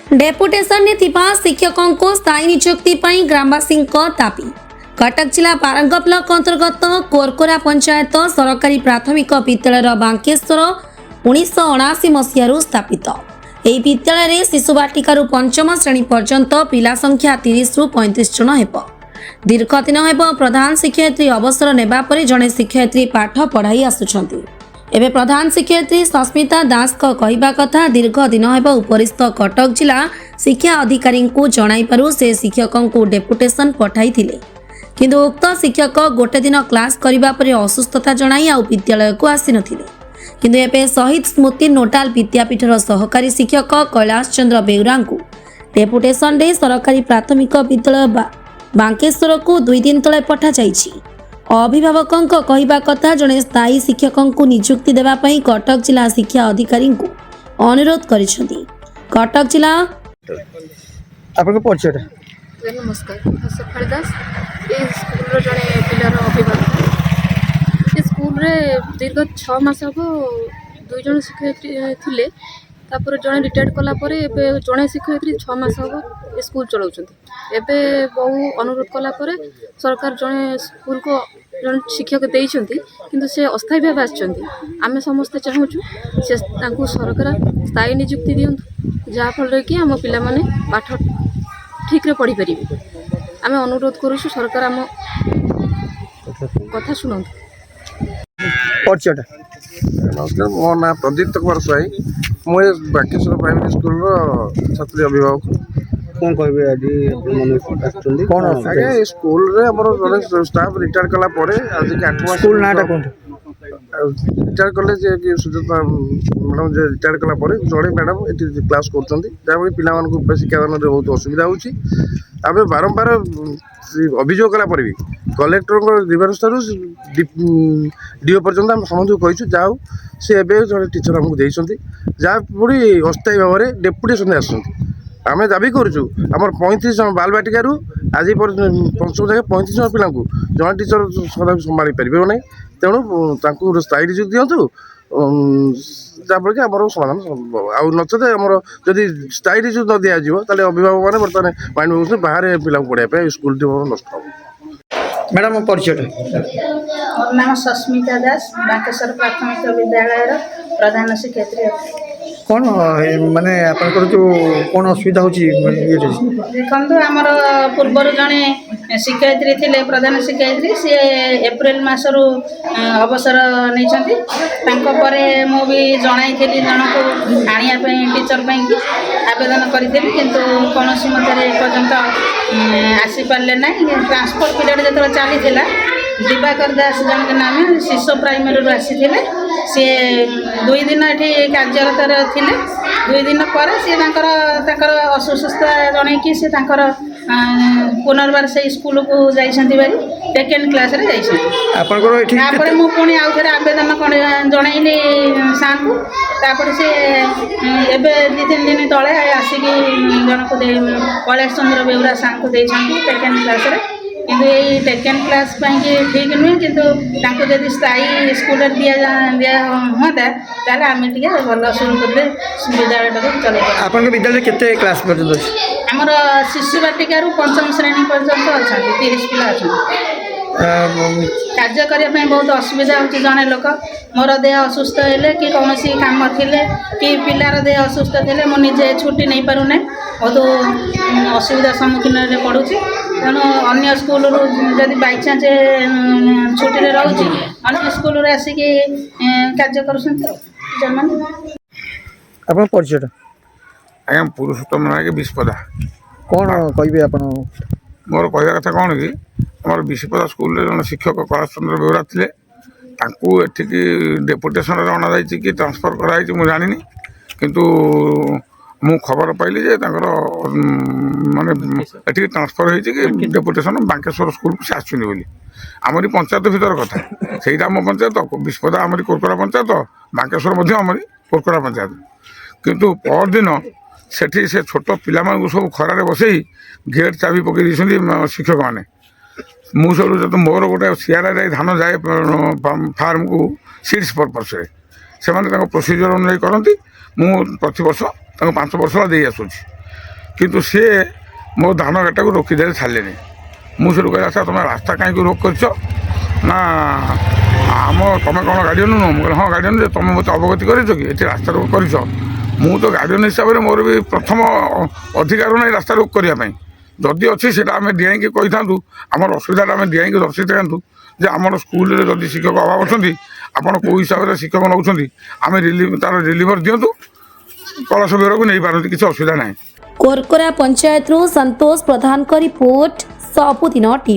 Deputation ने शिक्षकों को स्थायी नियुक्ति पर ग्रामवासी दाबी। कटक जिला पारंग ब्लॉक अंतर्गत कोरकोरा पंचायत सरकारी प्राथमिक विद्यालय बांकेश्वर 1979 मसीह स्थापित। यह विद्यालय में शिशु बाटिकार पंचम श्रेणी पर्यंत पिला संख्या 30 रु 35 जन हेब। दीर्घ दिन हेब प्रधान शिक्षयित्री अवसर नेबा परे जड़े शिक्षयित्री पाठ पढ़ाई आसुछंती। एवं प्रधान शिक्षयित्री सस्मिता दास का कहवा कथा दीर्घ दिन हेब उपरिस्थ कटक जिला शिक्षा अधिकारी को जणाइबारु से शिक्षकों को डेपुटेशन पठाई थिले, किंतु उक्त शिक्षक गोटे दिन क्लास करिबा परे असुस्थता जणाई आउ विद्यालय को आसी नथिले। किंतु एबे शहीद स्मृति नोडाल विद्यापीठर सहकारी शिक्षक कैलाश चंद्र बेउरा को डेपुटेशन दे सरकारी प्राथमिक विद्यालय बांकेश्वर को 2 दिन तले पठा जाइछि। अभिभावकों कहवा कथा जड़े स्थायी शिक्षकों को नियुक्ति देवा पई कटक जिला शिक्षा अधिकारी को अनुरोध करिसेंती। कटक जिला आपन परिचय नमस्कार सफाली दास ये स्कूल जड़े पिलार अभिभावक ये स्कूल रे दीर्घ 6 मास हम 2 जन शिक्षयित्री थिले तापर जड़े रिटायर्ड कला परे एबे जड़े शिक्षयित्री 6 मास हम स्कूल चलाउछंती। एबे बहु अनुरोध कला परे सरकार जड़े स्कूल को जन शिक्षक देइछंती, किंतु से अस्थायी भाव आछंती। आमे समस्त चाहूछु से तांको सरकार स्थायी नियुक्ति दियंतु, जहा फल कि हम पिला माने पाठ ठीक रे पढ़ी पारिबे। आमे अनुरोध करूछु सरकार आम कथा सुनंतु। परिचय नमस्कार, मो ना प्रदीप्त कुमार स्वाई। मुझे बांकेश्वर प्राइमरी स्कूल छात्री अभिभावक। कौन कहबे आज कौन आज्ञा ये स्कूल रे हमर जड़े स्टाफ रिटायर कला परे आज के 8 मास स्कूल नाटा कौन रिटायर कले जे कि सुजाता मैडम जे रिटायर कला परे जड़े मैडम एटी क्लास करछंती, जाबे पिला मान को शिक्षादान रे बहुत असुविधा होची। आबे बारंबार अभियोग कला परे भी कलेक्टर को रिवर्स थरु डीओ पर्यंत हम समझ कहिछु जाऊ से एबे जड़े टीचर हमको देइछंती, जा पुरी अस्थायी भाव में डेपुटेशन आसछंती। आम दाबी करूँ आमर 35 जन बाल बाटिकार आज पंचम जगह 35 जन पिला जन टीचर सदा संभाली पारे ना, तेणु स्थायी नियुक्ति दिंतु जहाँफल कि आम समाधान आउ नचते आमर जदि स्थायी नियुक्ति न दिज्व तेल अभिभावक मैंने बर्तमान माइंड में बाहर पिला पढ़ाई स्कूल नष्ट हो। मैडम परिचय मोर नाम सस्मिता दास, बांकेश्वर प्राथमिक विद्यालय प्रधान शिक्षयित्री। कौन माने आपनकर जो कौन असुविधा होची ये देखो आमर पूर्वर जड़े शिक्षयित्री थिले प्रधान शिक्षयित्री सी एप्रिल मासरू अवसर नहीं मु भी जनाई जन को आने टीचर आवेदन करी किंतु कौन मत पर्यंत आसीपारे ना। ट्रांसफर पीरियड जो चली दिवाकर दास जन नाम शिशु प्राइमरी आसी सी 2 दिन ये कार्यरत थे। 2 दिन पर सी असुस्थता जन कि सी पुनर्बार से स्कूल को जाइछंती बारी सेकेंड क्लास रे जाइछंती। मु पुणी आउ थे आवेदन जनइली सार को तापर से एबे 2-3 दिन तले आसिकी जन को कैलाश चंद्र बेउरा सार को देइछंती सेकेंड क्लास रे। किंतु ये सेकेंड क्लास ठीक नुहे, किंतु जब स्थायी स्कूल दिया हाँ ताल आम टे भल शुरू करेंगे विद्यालय चल। विद्यालय केते क्लास पर्यंत आमर शिशु बाटिकार 5म श्रेणी पर्यंत अच्छा 30 पिला अच्छा। कार्य करने बहुत असुविधा होती। जड़े लोक मोर देह असुस्थ है कि कौन काम थिले कि पिलार देह असुस्थ थे मुझे छुट्टी नहीं पारूना, बहुत असुविधा सम्मुखीन पड़ुची। तेणु अन्य स्कूल जदि बाई चान्स छुट्टी रोचे अन्य स्कूल आसिक कार्य कर परिचय आज्ञा पुरुषोत्तम नायक विस्पदा। कौन कहबे आप मोर कहवा कथा कौन कि आम विस्पदा स्कूल जन शिक्षक कैलाश चंद्र बेउरा थे एठिकी डेपुटेशन अणा जाइए कि ट्रांसफर कराई मुझे जानी, किंतु मु खबर पाइली जे माने एठी ट्रांसफर होइछि कि डेपुटेशन बांकेश्वर स्कूल को से आछुनी बोली। आमरी पंचायत भीतर कथा सेटा आम पंचायत विस्पदा आमरी कोरकोरा पंचायत बांकेश्वर मध्य आमरी कोरकोरा पंचायत, किंतु पर दिन सेठी से छोट पिला सब खरारे बसई गेट चाबी पकई दी शिक्षक मैंने। मु सब जो मोर गोटे सीआरआई धान जाए फार्म को सीड्स पर्पस से प्रोसीजर अनुଯାयी करती। मु प्रति वर्ष 5 वर्ष दे आसूँ କିନ୍ତୁ ସେ ମୋ ଧାନ ଗାଡ଼ିଟାକୁ ରୋକିଦେଲେ ଛାଡ଼ିଲେନି। ମୁଁ ସେଠୁ କହିଲି ଆଚ୍ଛା ତୁମେ ରାସ୍ତା କାହିଁକି ରୋକ କରିଛ ନା ତୁମେ କ'ଣ ଗାର୍ଡ଼ିଆନ୍ ନୁହଁ? ମୁଁ କହିଲି ହଁ ଗାର୍ଡ଼ିଆନ୍, ଯେ ତୁମେ ମୋତେ ଅବଗତି କରିଛ କି ଏଠି ରାସ୍ତା ରୋକ କରିଛ? ମୁଁ ତ ଗାର୍ଡ଼ିଆନ୍ ହିସାବରେ ମୋର ବି ପ୍ରଥମ ଅଧିକାର ନାହିଁ ରାସ୍ତା ରୋକ କରିବା ପାଇଁ। ଯଦି ଅଛି ସେଇଟା ଆମେ ଡିଆଇକି କହିଥାନ୍ତୁ, ଆମର ଅସୁବିଧାଟା ଆମେ ଡିଆଇକି ଦର୍ଶାଇଥାନ୍ତୁ ଯେ ଆମର ସ୍କୁଲରେ ଯଦି ଶିକ୍ଷକ ଅଭାବ ଅଛନ୍ତି, ଆପଣ କେଉଁ ହିସାବରେ ଶିକ୍ଷକ ନେଉଛନ୍ତି, ଆମେ ତାର ରିଲିଭର ଦିଅନ୍ତୁ, କଳସ ବିଭାଗକୁ ନେଇପାରନ୍ତି, କିଛି ଅସୁବିଧା ନାହିଁ। କୋରକୋରା ପଞ୍ଚାୟତରୁ ସନ୍ତୋଷ ପ୍ରଧାନଙ୍କ ରିପୋର୍ଟ, ସବୁଦିନ ଟିଭି।